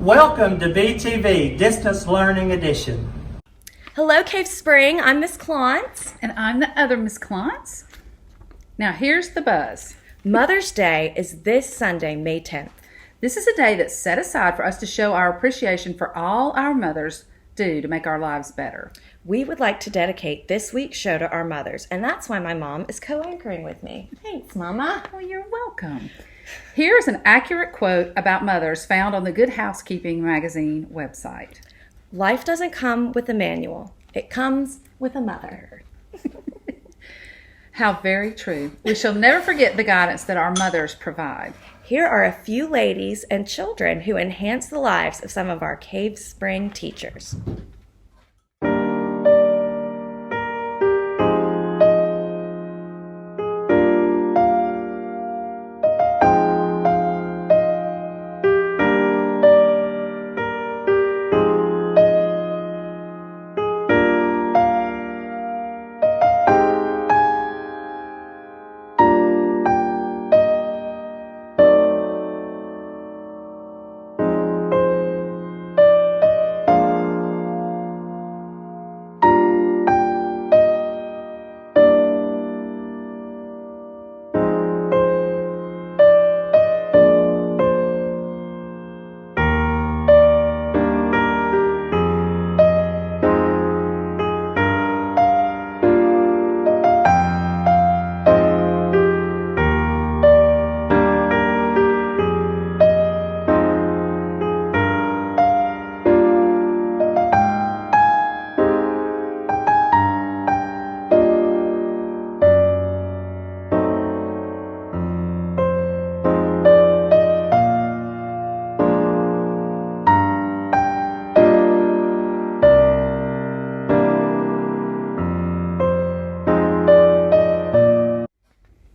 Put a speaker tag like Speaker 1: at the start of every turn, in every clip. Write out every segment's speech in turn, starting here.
Speaker 1: Welcome to BTV Distance Learning Edition.
Speaker 2: Hello, Cave Spring. I'm Miss Clontz.
Speaker 3: And I'm the other Miss Clontz. Now here's the buzz.
Speaker 2: Mother's Day is this Sunday, May 10th.
Speaker 3: This is a day that's set aside for us to show our appreciation for all our mothers do to make our lives better.
Speaker 2: We would like to dedicate this week's show to our mothers, and that's why my mom is co-anchoring with me. Thanks, Mama.
Speaker 3: Well, you're welcome. Here's an accurate quote about mothers found on the Good Housekeeping magazine website.
Speaker 2: Life doesn't come with a manual. It comes with a mother.
Speaker 3: How very true. We shall never forget the guidance that our mothers provide.
Speaker 2: Here are a few ladies and children who enhance the lives of some of our Cave Spring teachers.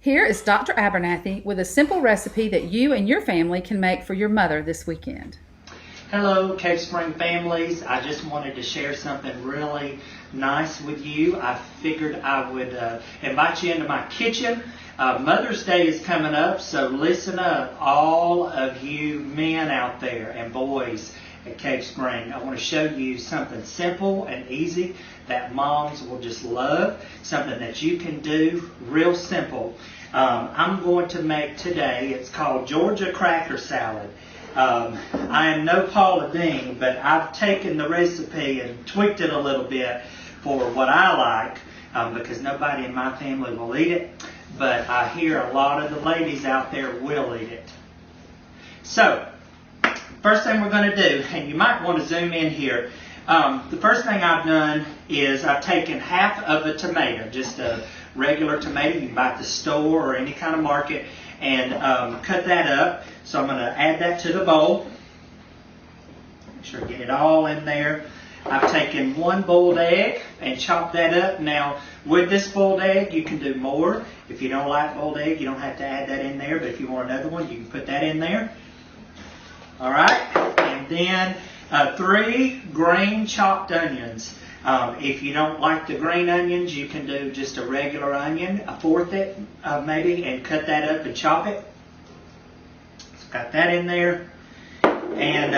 Speaker 3: Here is Dr. Abernathy with a simple recipe that you and your family can make for your mother this weekend.
Speaker 1: Hello, Cave Spring families. I just wanted to share something really nice with you. I figured I would invite you into my kitchen. Mother's Day is coming up, so listen up, all of you men out there and boys at Cave Spring. I want to show you something simple and easy that moms will just love, something that you can do real simple. I'm going to make today, it's called Georgia Cracker Salad. I am no Paula Deen, but I've taken the recipe and tweaked it a little bit for what I like, because nobody in my family will eat it, but I hear a lot of the ladies out there will eat it. So, first thing we're going to do, and you might want to zoom in here, the first thing I've done is I've taken half of a tomato, just a regular tomato you can buy at the store or any kind of market, and cut that up. So I'm going to add that to the bowl. Make sure I get it all in there. I've taken one boiled egg and chopped that up. Now, with this boiled egg, you can do more. If you don't like boiled egg, you don't have to add that in there, but if you want another one, you can put that in there. All right, and then 3 green chopped onions. If you don't like the green onions, you can do just a regular onion, a fourth it maybe, and cut that up and chop it. So got that in there. And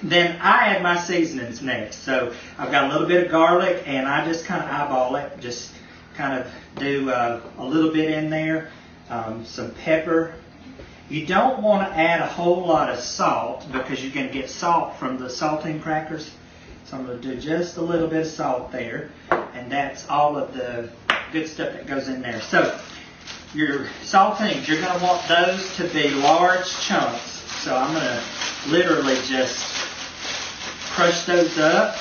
Speaker 1: then I add my seasonings next. So I've got a little bit of garlic, and I just kind of eyeball it. Just kind of do a little bit in there. Some pepper. You don't want to add a whole lot of salt because you're going to get salt from the saltine crackers. So I'm going to do just a little bit of salt there, and that's all of the good stuff that goes in there. So your saltines, you're going to want those to be large chunks. So I'm going to literally just crush those up.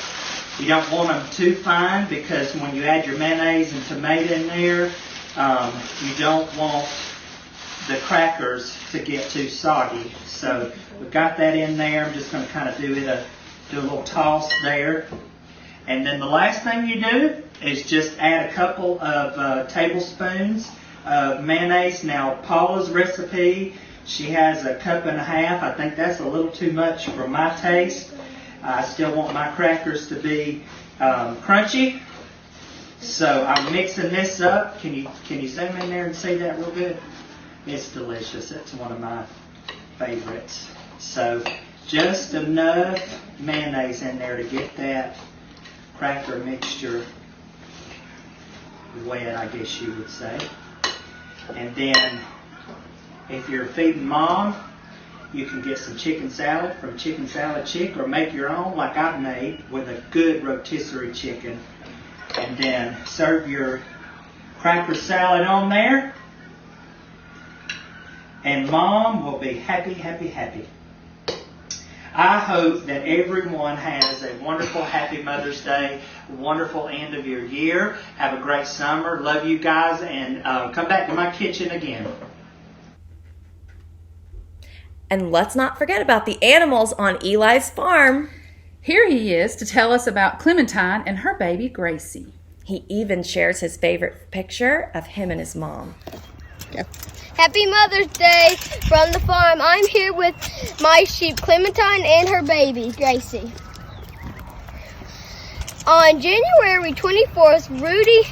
Speaker 1: You don't want them too fine because when you add your mayonnaise and tomato in there, you don't want the crackers to get too soggy. So we've got that in there. I'm just going to kind of do a little toss there. And then the last thing you do is just add a couple of tablespoons of mayonnaise. Now, Paula's recipe, she has 1.5 cups. I think that's a little too much for my taste. I still want my crackers to be crunchy. So I'm mixing this up. Can you zoom in there and see that real good? It's delicious. It's one of my favorites. So just enough mayonnaise in there to get that cracker mixture wet, I guess you would say. And then if you're feeding mom, you can get some chicken salad from Chicken Salad Chick, or make your own like I've made with a good rotisserie chicken. And then serve your cracker salad on there. And mom will be happy, happy, happy. I hope that everyone has a wonderful, happy Mother's Day, wonderful end of your year. Have a great summer. Love you guys, and come back to my kitchen again.
Speaker 2: And let's not forget about the animals on Eli's farm.
Speaker 3: Here he is to tell us about Clementine and her baby Gracie.
Speaker 2: He even shares his favorite picture of him and his mom.
Speaker 4: Happy Mother's Day from the farm. I'm here with my sheep, Clementine, and her baby, Gracie. On January 24th, Rudy,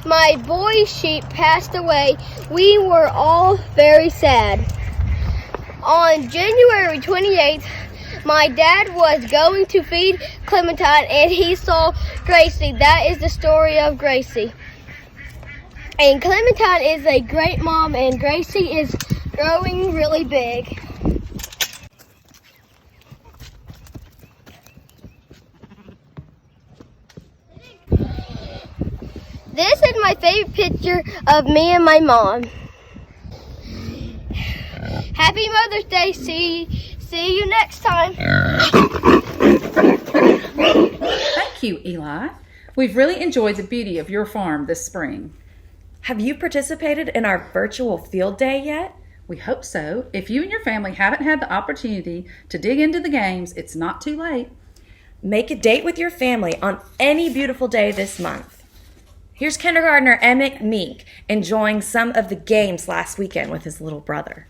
Speaker 4: my boy sheep, passed away. We were all very sad. On January 28th, my dad was going to feed Clementine and he saw Gracie. That is the story of Gracie. And Clementine is a great mom, and Gracie is growing really big. This is my favorite picture of me and my mom. Happy Mother's Day. See you next time.
Speaker 3: Thank you, Eli. We've really enjoyed the beauty of your farm this spring.
Speaker 2: Have you participated in our virtual field day yet?
Speaker 3: We hope so. If you and your family haven't had the opportunity to dig into the games, it's not too late.
Speaker 2: Make a date with your family on any beautiful day this month. Here's kindergartner Emmett Meek enjoying some of the games last weekend with his little brother.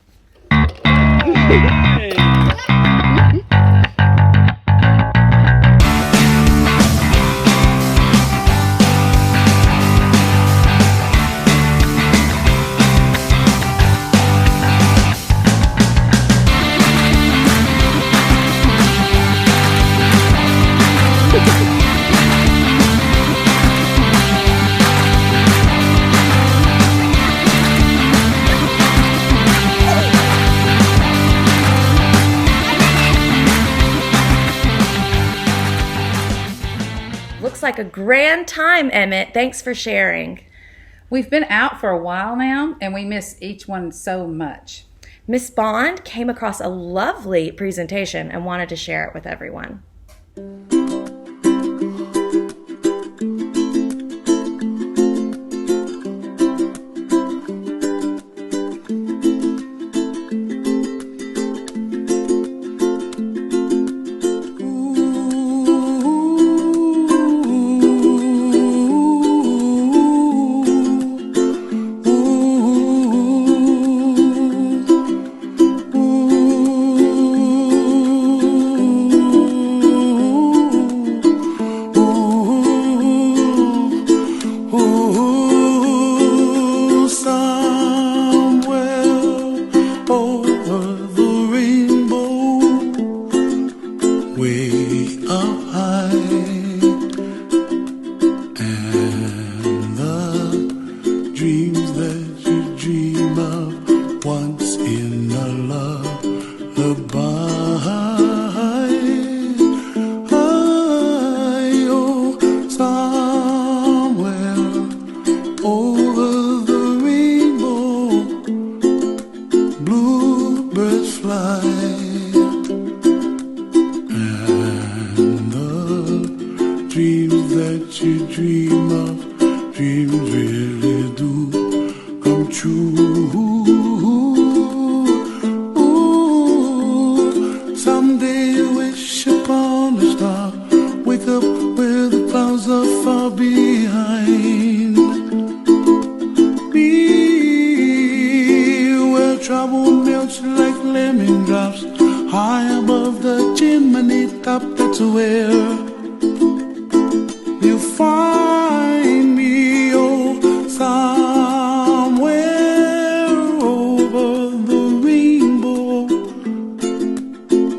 Speaker 2: Looks like a grand time, Emmett. Thanks for sharing.
Speaker 3: We've been out for a while now, and we miss each one so much.
Speaker 2: Miss Bond came across a lovely presentation and wanted to share it with everyone.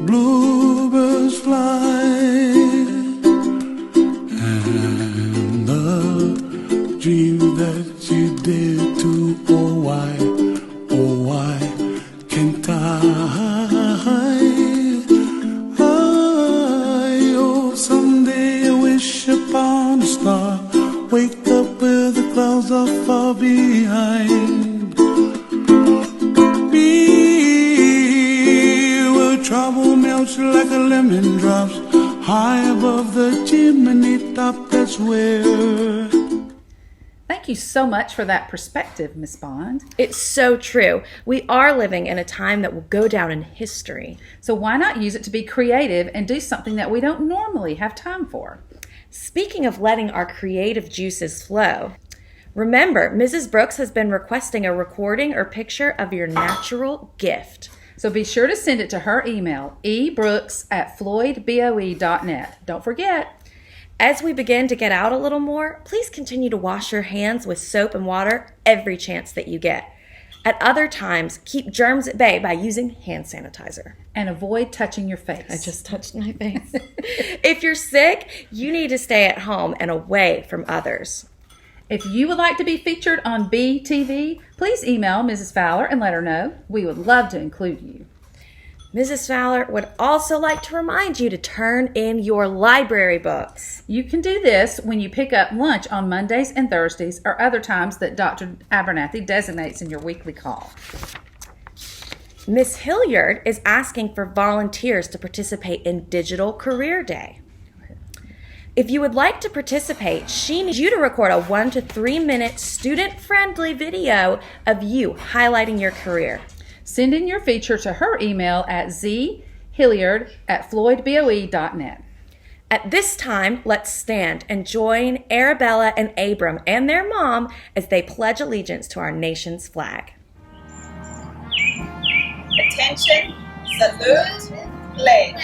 Speaker 5: Blue high above the chimney top, that's where.
Speaker 3: Thank you so much for that perspective, Miss Bond.
Speaker 2: It's so true. We are living in a time that will go down in history.
Speaker 3: So why not use it to be creative and do something that we don't normally have time for?
Speaker 2: Speaking of letting our creative juices flow, remember, Mrs. Brooks has been requesting a recording or picture of your natural gift.
Speaker 3: So be sure to send it to her email, ebrooks@floydboe.net. Don't forget.
Speaker 2: As we begin to get out a little more, please continue to wash your hands with soap and water every chance that you get. At other times, keep germs at bay by using hand sanitizer.
Speaker 3: And avoid touching your face.
Speaker 2: I just touched my face. If you're sick, you need to stay at home and away from others.
Speaker 3: If you would like to be featured on BTV, please email Mrs. Fowler and let her know. We would love to include you.
Speaker 2: Mrs. Fowler would also like to remind you to turn in your library books.
Speaker 3: You can do this when you pick up lunch on Mondays and Thursdays or other times that Dr. Abernathy designates in your weekly call.
Speaker 2: Miss Hilliard is asking for volunteers to participate in Digital Career Day. If you would like to participate, she needs you to record a 1 to 3 minute student-friendly video of you highlighting your career.
Speaker 3: Send in your feature to her email at zhilliard@floydboe.net.
Speaker 2: At this time, let's stand and join Arabella and Abram and their mom as they pledge allegiance to our nation's flag.
Speaker 6: Attention, salute, pledge.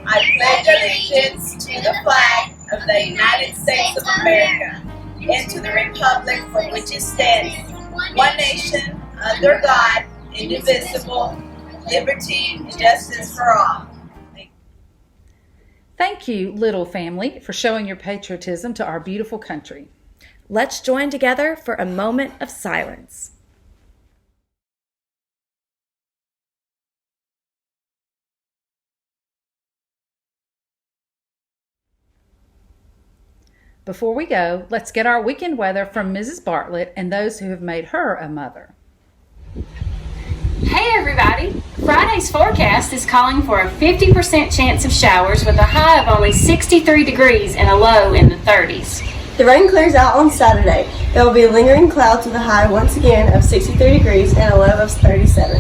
Speaker 6: I pledge allegiance to the flag of the United States of America and to the republic for which it stands, one nation, under God, indivisible, liberty and justice for all.
Speaker 3: Thank you, little family, for showing your patriotism to our beautiful country.
Speaker 2: Let's join together for a moment of silence.
Speaker 3: Before we go, let's get our weekend weather from Mrs. Bartlett and those who have made her a mother.
Speaker 7: Hey everybody! Friday's forecast is calling for a 50% chance of showers with a high of only 63 degrees and a low in the 30s.
Speaker 8: The rain clears out on Saturday. There will be lingering clouds with a high once again of 63 degrees and a low of 37.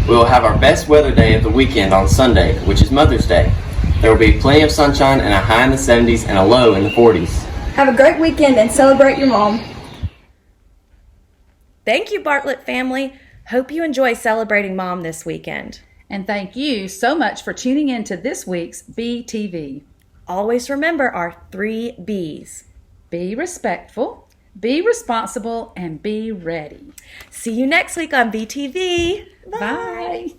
Speaker 9: We will have our best weather day of the weekend on Sunday, which is Mother's Day. There will be plenty of sunshine and a high in the 70s and a low in the 40s.
Speaker 8: Have a great weekend and celebrate your mom.
Speaker 2: Thank you, Bartlett family. Hope you enjoy celebrating Mom this weekend.
Speaker 3: And thank you so much for tuning in to this week's BTV.
Speaker 2: Always remember our 3 B's.
Speaker 3: Be respectful, be responsible, and be ready.
Speaker 2: See you next week on BTV.
Speaker 3: Bye.